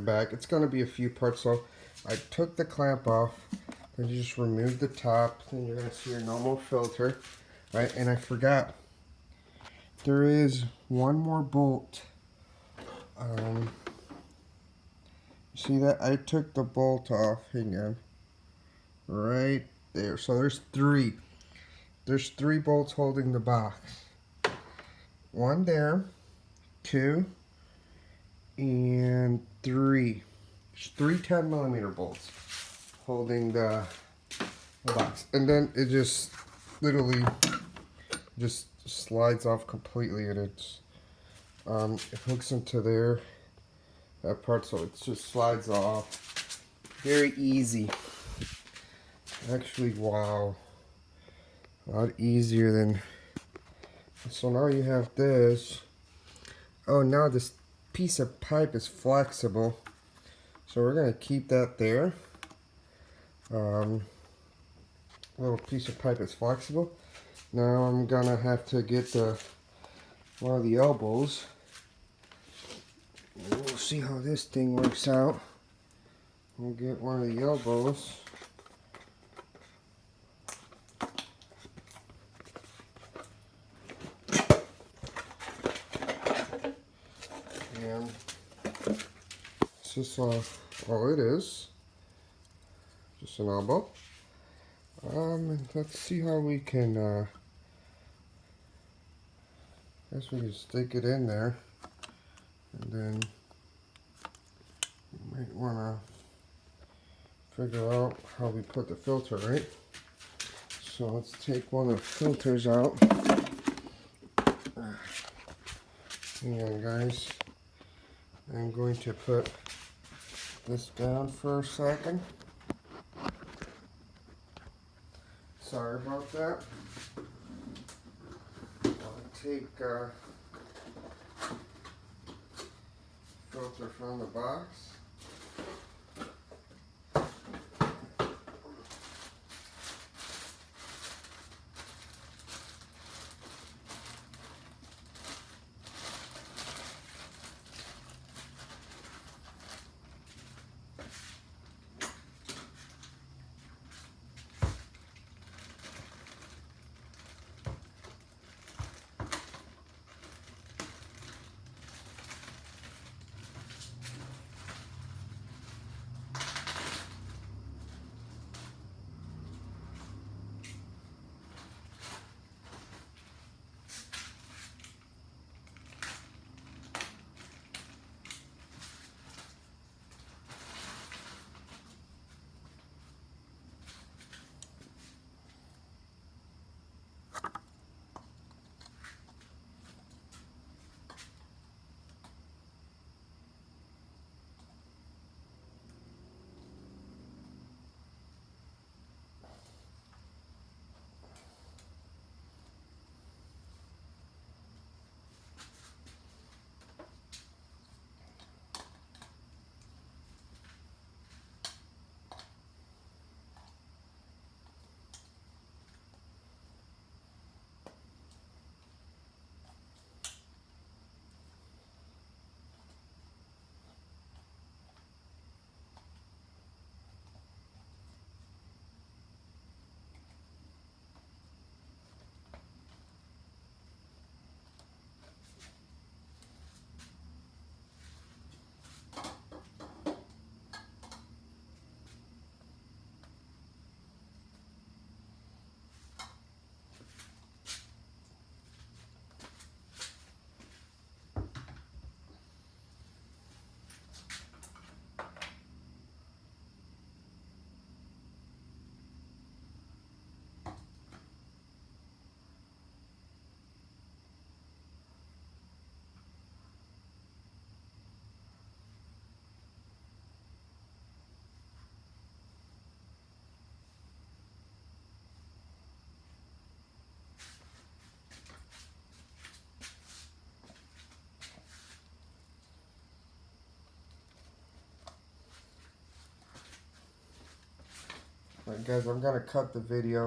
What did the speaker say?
back. It's going to be a few parts, so I took the clamp off and just removed the top. And you're going to see your normal filter, right? And I forgot, there is one more bolt. See that? I took the bolt off. Hang on. Right there. So there's three. There's three bolts holding the box. One there, two, and three. There's three 10mm bolts holding the box. And then it just literally just slides off completely, and it hooks into there, that part, so it just slides off. Very easy. Actually, wow. A lot easier than... So now you have this. Oh, now this piece of pipe is flexible. So we're going to keep that there. Little piece of pipe is flexible. Now I'm going to have to get one of the elbows. We'll see how this thing works out. We'll get one of the elbows. And this is all it is. Just an elbow. And let's see how we can, I guess we can stick it in there. And then you might want to figure out how we put the filter, right? So let's take one of the filters out. Hang on, guys. I'm going to put this down for a second. Sorry about that. I'll take filter from the box. Alright guys, I'm going to cut the video.